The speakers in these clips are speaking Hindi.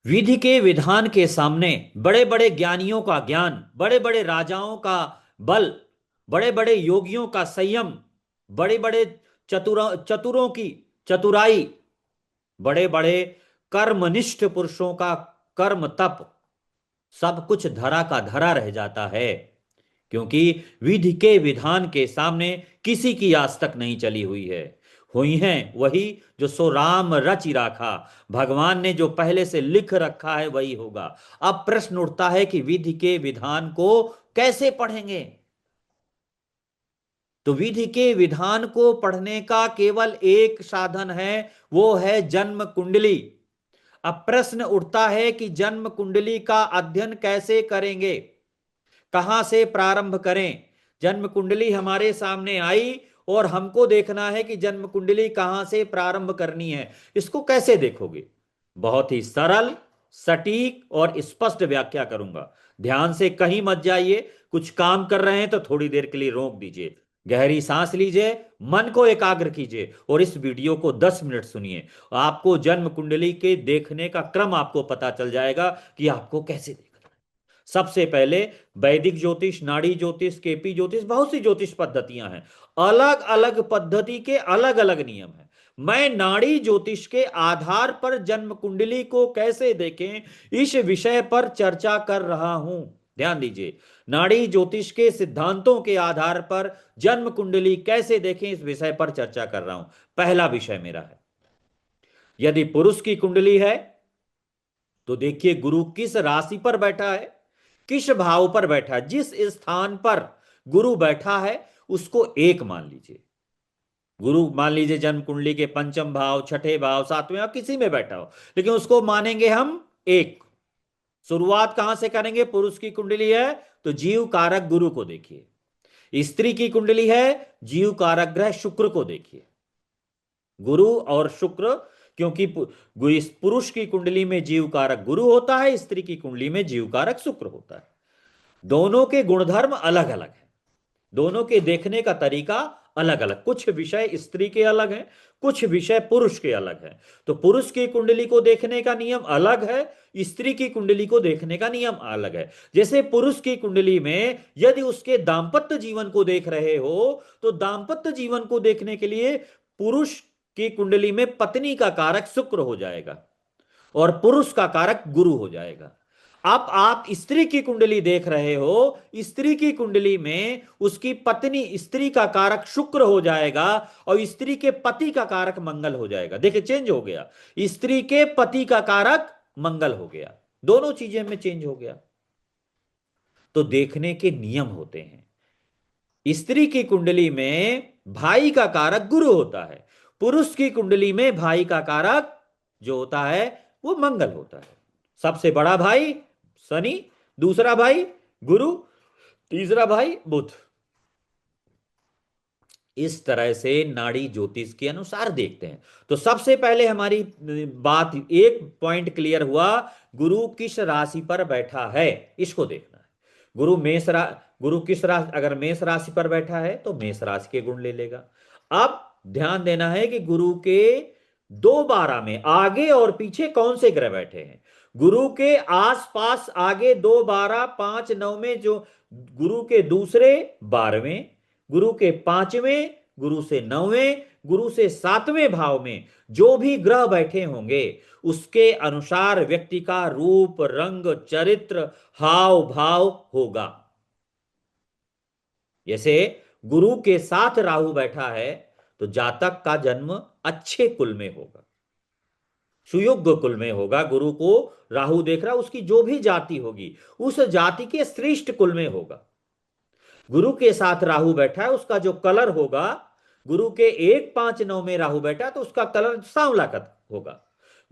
विधि के विधान के सामने बड़े बड़े ज्ञानियों का ज्ञान, बड़े बड़े राजाओं का बल, बड़े बड़े योगियों का संयम, बड़े बड़े चतुरों की चतुराई, बड़े बड़े कर्मनिष्ठ पुरुषों का कर्म तप, सब कुछ धरा का धरा रह जाता है। क्योंकि विधि के विधान के सामने किसी की आज तक नहीं चली हुई है। हुई हैं वही जो सो राम रच राखा। भगवान ने जो पहले से लिख रखा है वही होगा। अब प्रश्न उठता है कि विधि के विधान को कैसे पढ़ेंगे। तो विधि के विधान को पढ़ने का केवल एक साधन है, वो है जन्म कुंडली। अब प्रश्न उठता है कि जन्म कुंडली का अध्ययन कैसे करेंगे, कहां से प्रारंभ करें। जन्म कुंडली हमारे सामने आई और हमको देखना है कि जन्म कुंडली कहां से प्रारंभ करनी है। इसको कैसे देखोगे? बहुत ही सरल, सटीक और स्पष्ट व्याख्या करूंगा। ध्यान से कहीं मत जाइए। कुछ काम कर रहे हैं तो थोड़ी देर के लिए रोक दीजिए, गहरी सांस लीजिए, मन को एकाग्र कीजिए और इस वीडियो को 10 मिनट सुनिए। आपको जन्म कुंडली के देखने का क्रम आपको पता चल जाएगा कि आपको कैसे देखना है। सबसे पहले वैदिक ज्योतिष, नाड़ी ज्योतिष, केपी ज्योतिष, बहुत सी ज्योतिष पद्धतियां हैं। अलग अलग पद्धति के अलग अलग नियम हैं। मैं नाड़ी ज्योतिष के आधार पर जन्म कुंडली को कैसे देखें, इस विषय पर चर्चा कर रहा हूं। ध्यान दीजिए, नाड़ी ज्योतिष के सिद्धांतों के आधार पर जन्म कुंडली कैसे देखें, इस विषय पर चर्चा कर रहा हूं। पहला विषय मेरा है, यदि पुरुष की कुंडली है तो देखिए गुरु किस राशि पर बैठा है, किस भाव पर बैठा है। जिस स्थान पर गुरु बैठा है उसको एक मान लीजिए। गुरु मान लीजिए जन्म कुंडली के पंचम भाव, छठे भाव, सातवें भाव, किसी में बैठा हो, लेकिन उसको मानेंगे हम एक। शुरुआत कहां से करेंगे? पुरुष की कुंडली है तो जीव कारक गुरु को देखिए। स्त्री की कुंडली है, जीव कारक ग्रह शुक्र को देखिए। गुरु और शुक्र, क्योंकि इस पुरुष की कुंडली में जीव कारक गुरु होता है, स्त्री की कुंडली में जीव कारक शुक्र होता है। दोनों के गुणधर्म अलग अलग हैं, दोनों के देखने का तरीका अलग अलग। कुछ विषय स्त्री के अलग हैं, कुछ विषय पुरुष के अलग हैं। तो पुरुष की कुंडली को देखने का नियम अलग है, स्त्री की कुंडली को देखने का नियम अलग है। जैसे पुरुष की कुंडली में यदि उसके दांपत्य जीवन को देख रहे हो तो दांपत्य जीवन को देखने के लिए पुरुष की कुंडली में पत्नी का कारक शुक्र हो जाएगा और पुरुष का कारक गुरु हो जाएगा। अब आप स्त्री की कुंडली देख रहे हो, स्त्री की कुंडली में उसकी पत्नी, स्त्री का कारक शुक्र हो जाएगा और स्त्री के पति का कारक मंगल हो जाएगा। देखिए चेंज हो गया, स्त्री के पति का कारक मंगल हो गया, दोनों चीजें में चेंज हो गया। तो देखने के नियम होते हैं। स्त्री की कुंडली में भाई का कारक गुरु होता है, पुरुष की कुंडली में भाई का कारक जो होता है वो मंगल होता है। सबसे बड़ा भाई शनि, दूसरा भाई गुरु, तीसरा भाई बुध। इस तरह से नाड़ी ज्योतिष के अनुसार देखते हैं। तो सबसे पहले हमारी बात, एक पॉइंट क्लियर हुआ, गुरु किस राशि पर बैठा है इसको देखना है। गुरु गुरु किस राशि, अगर मेष राशि पर बैठा है तो मेष राशि के गुण ले लेगा। अब ध्यान देना है कि गुरु के 2-12 में आगे और पीछे कौन से ग्रह बैठे हैं। गुरु के आसपास आगे 2, 12, 5, 9 में जो गुरु के दूसरे 12वें, गुरु के 5वें, गुरु से 9वें, गुरु से 7वें भाव में जो भी ग्रह बैठे होंगे उसके अनुसार व्यक्ति का रूप, रंग, चरित्र, हाव भाव होगा। जैसे गुरु के साथ राहु बैठा है तो जातक का जन्म अच्छे कुल में होगा, सुयोग्य कुल में होगा। गुरु को राहु देख रहा, उसकी जो भी जाति होगी उस जाति के श्रेष्ठ कुल में होगा। गुरु के साथ राहु बैठा है, उसका जो कलर होगा, गुरु के 1, 5, 9 में राहु बैठा है तो उसका कलर सांवला का होगा।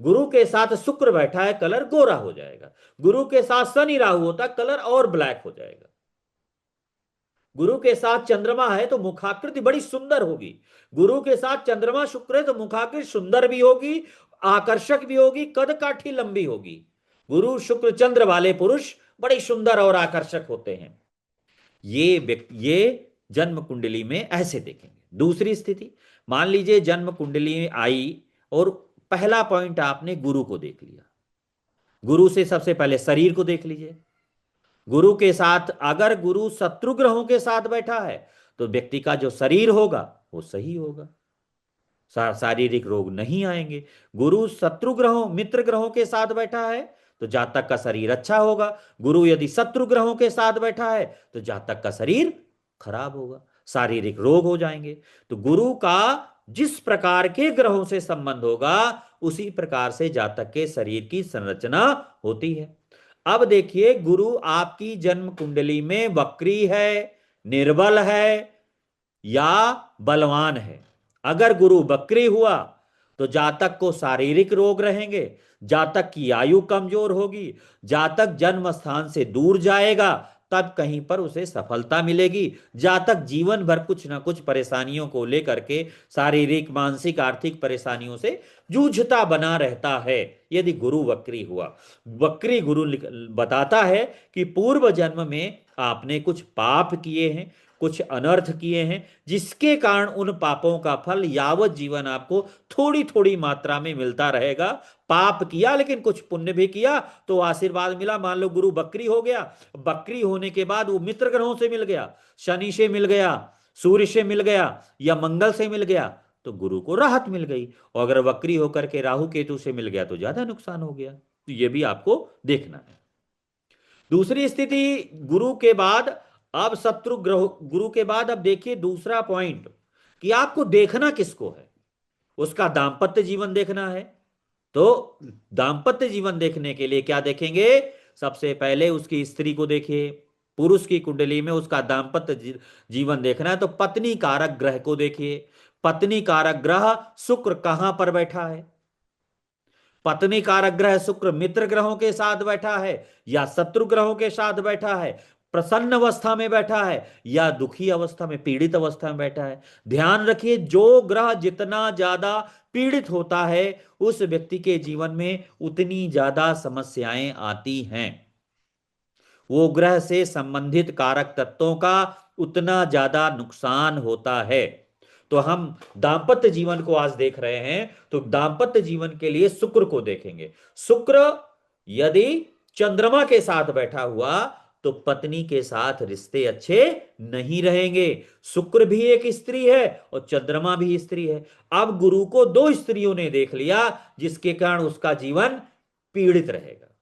गुरु के साथ शुक्र बैठा है, कलर गोरा हो जाएगा। गुरु के साथ शनि राहु होता, कलर और ब्लैक हो जाएगा। गुरु के साथ चंद्रमा है तो मुखाकृति बड़ी सुंदर होगी। गुरु के साथ चंद्रमा शुक्र है तो मुखाकृति सुंदर भी होगी, आकर्षक भी होगी, कद काठी लंबी होगी। गुरु शुक्र चंद्र वाले पुरुष बड़े सुंदर और आकर्षक होते हैं। ये जन्म कुंडली में ऐसे देखेंगे। दूसरी स्थिति, मान लीजिए जन्म कुंडली आई और पहला पॉइंट आपने गुरु को देख लिया। गुरु से सबसे पहले शरीर को देख लीजिए। गुरु के साथ अगर गुरु शत्रु ग्रहों के साथ बैठा है तो व्यक्ति का जो शरीर होगा वो सही होगा, शारीरिक रोग नहीं आएंगे। गुरु शत्रु ग्रहों मित्र ग्रहों के साथ बैठा है तो जातक का शरीर अच्छा होगा। गुरु यदि शत्रु ग्रहों के साथ बैठा है तो जातक का शरीर खराब होगा, शारीरिक रोग हो जाएंगे। तो गुरु का जिस प्रकार के ग्रहों से संबंध होगा उसी प्रकार से जातक के शरीर की संरचना होती है। अब देखिए, गुरु आपकी जन्म कुंडली में वक्री है, निर्बल है या बलवान है। अगर गुरु वक्री हुआ तो जातक को शारीरिक रोग रहेंगे, जातक की आयु कमजोर होगी, जातक जन्म स्थान से दूर जाएगा, तब कहीं पर उसे सफलता मिलेगी। जातक जीवन भर कुछ ना कुछ परेशानियों को लेकर के शारीरिक मानसिक आर्थिक परेशानियों से जूझता बना रहता है यदि गुरु वक्री हुआ। वक्री गुरु बताता है कि पूर्व जन्म में आपने कुछ पाप किए हैं, कुछ अनर्थ किए हैं, जिसके कारण उन पापों का फल यावत जीवन आपको थोड़ी थोड़ी मात्रा में मिलता रहेगा। पाप किया लेकिन कुछ पुण्य भी किया तो आशीर्वाद मिला। मान लो गुरु बकरी हो गया, बकरी होने के बाद वो मित्र ग्रहों से मिल गया, शनि से मिल गया, सूर्य से मिल गया या मंगल से मिल गया तो गुरु को राहत मिल गई। और अगर वक्री होकर के राहु केतु से मिल गया तो ज्यादा नुकसान हो गया। तो ये भी आपको देखना है। दूसरी स्थिति गुरु के बाद, अब शत्रु ग्रह गुरु के बाद अब देखिए दूसरा पॉइंट कि आपको देखना किसको है। उसका दांपत्य जीवन देखना है। तो दांपत्य जीवन देखने के लिए क्या देखेंगे? सबसे पहले उसकी स्त्री को देखिए। पुरुष की कुंडली में उसका दांपत्य जीवन देखना है तो पत्नी कारक ग्रह को देखिए। पत्नी कारक ग्रह शुक्र कहां पर बैठा है? पत्नी कारक ग्रह शुक्र मित्र ग्रहों के साथ बैठा है या शत्रु ग्रहों के साथ बैठा है? प्रसन्न अवस्था में बैठा है या दुखी अवस्था में, पीड़ित अवस्था में बैठा है? ध्यान रखिए, जो ग्रह जितना ज्यादा पीड़ित होता है उस व्यक्ति के जीवन में उतनी ज्यादा समस्याएं आती हैं। वो ग्रह से संबंधित कारक तत्वों का उतना ज्यादा नुकसान होता है। तो हम दांपत्य जीवन को आज देख रहे हैं तो दांपत्य जीवन के लिए शुक्र को देखेंगे। शुक्र यदि चंद्रमा के साथ बैठा हुआ तो पत्नी के साथ रिश्ते अच्छे नहीं रहेंगे। शुक्र भी एक स्त्री है और चंद्रमा भी स्त्री है। अब गुरु को दो स्त्रियों ने देख लिया जिसके कारण उसका जीवन पीड़ित रहेगा।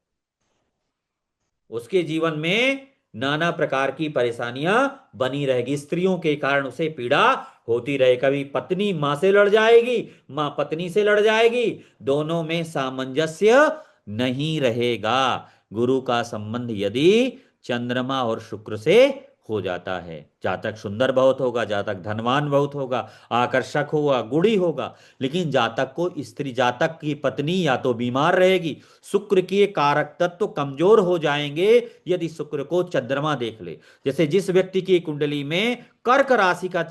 उसके जीवन में नाना प्रकार की परेशानियां बनी रहेगी, स्त्रियों के कारण उसे पीड़ा होती रहे। कभी पत्नी मां से लड़ जाएगी, मां पत्नी से लड़ जाएगी, दोनों में सामंजस्य नहीं रहेगा। गुरु का संबंध यदि चंद्रमा और शुक्र से हो जाता है, जातक सुंदर बहुत होगा, जातक धनवान बहुत होगा, आकर्षक होगा, गुणी होगा, लेकिन जातक को स्त्री, जातक की पत्नी या तो बीमार रहेगी, शुक्र के कारक तत्व कमजोर हो जाएंगे यदि शुक्र को चंद्रमा देख ले। जैसे जिस व्यक्ति की कुंडली में कर्क राशि का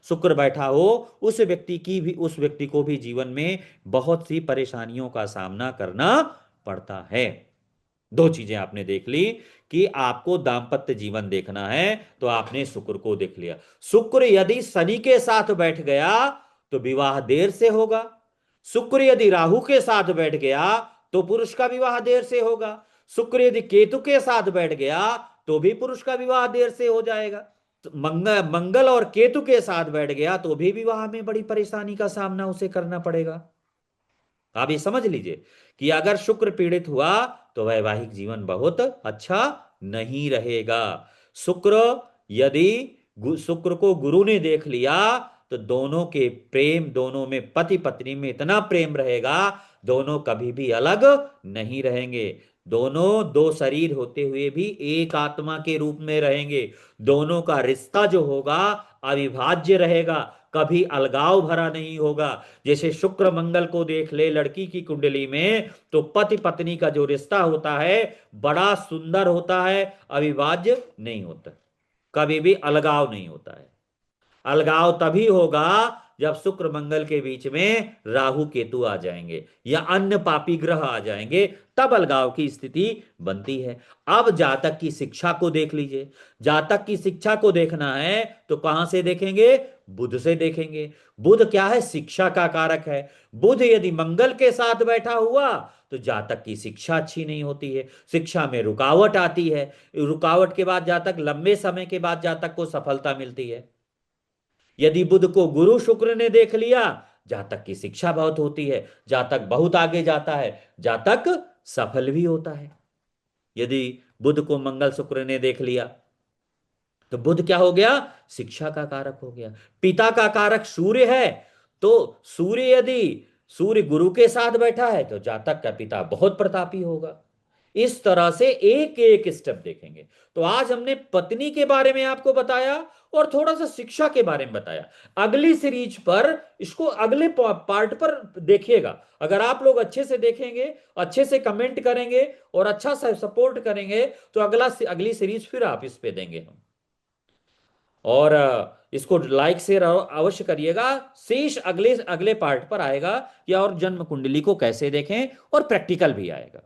शुक्र बैठा हो उस व्यक्ति को भी जीवन में बहुत सी परेशानियों का सामना करना पड़ता है। दो चीजें आपने देख ली कि आपको दांपत्य जीवन देखना है तो आपने शुक्र को देख लिया। शुक्र यदि शनि के साथ बैठ गया तो विवाह देर से होगा। शुक्र यदि राहु के साथ बैठ गया तो पुरुष का विवाह देर से होगा। शुक्र यदि केतु के साथ बैठ गया तो भी पुरुष का विवाह देर से हो जाएगा। तो मंगल और केतु के साथ बैठ गया तो भी विवाह में बड़ी परेशानी का सामना उसे करना पड़ेगा। आप ये समझ लीजिए कि अगर शुक्र पीड़ित हुआ तो वैवाहिक जीवन बहुत अच्छा नहीं रहेगा। शुक्र यदि शुक्र को गुरु ने देख लिया तो दोनों के प्रेम, दोनों में पति पत्नी में इतना प्रेम रहेगा, दोनों कभी भी अलग नहीं रहेंगे। दोनों दो शरीर होते हुए भी एक आत्मा के रूप में रहेंगे। दोनों का रिश्ता जो होगा अविभाज्य रहेगा, कभी अलगाव भरा नहीं होगा। जैसे शुक्र मंगल को देख ले लड़की की कुंडली में तो पति पत्नी का जो रिश्ता होता है बड़ा सुंदर होता है, अविभाज्य नहीं होता, कभी भी अलगाव नहीं होता है। अलगाव तभी होगा जब शुक्र मंगल के बीच में राहु केतु आ जाएंगे या अन्य पापी ग्रह आ जाएंगे, तब अलगाव की स्थिति बनती है। अब जातक की शिक्षा को देख लीजिए। जातक की शिक्षा को देखना है तो कहां से देखेंगे? बुध से देखेंगे। बुध क्या है? शिक्षा का कारक है। बुध यदि मंगल के साथ बैठा हुआ तो जातक की शिक्षा अच्छी नहीं होती है, शिक्षा में रुकावट आती है, रुकावट के बाद जातक लंबे समय के बाद जातक को सफलता मिलती है। यदि बुध को गुरु शुक्र ने देख लिया, जातक की शिक्षा बहुत होती है, जातक बहुत आगे जाता है, जातक सफल भी होता है। यदि बुध को मंगल शुक्र ने देख लिया तो बुध क्या हो गया, शिक्षा का कारक हो गया। पिता का कारक सूर्य है, तो सूर्य यदि सूर्य गुरु के साथ बैठा है तो जातक का पिता बहुत प्रतापी होगा। इस तरह से एक एक स्टेप देखेंगे। तो आज हमने पत्नी के बारे में आपको बताया और थोड़ा सा शिक्षा के बारे में बताया। अगली सीरीज पर इसको अगले पार्ट पर देखिएगा। अगर आप लोग अच्छे से देखेंगे, अच्छे से कमेंट करेंगे और अच्छा सा सपोर्ट करेंगे तो अगली सीरीज फिर आप इस पे देंगे हम। और इसको लाइक शेयर अवश्य करिएगा। शेष अगले अगले पार्ट पर आएगा, या और जन्म कुंडली को कैसे देखें, और प्रैक्टिकल भी आएगा।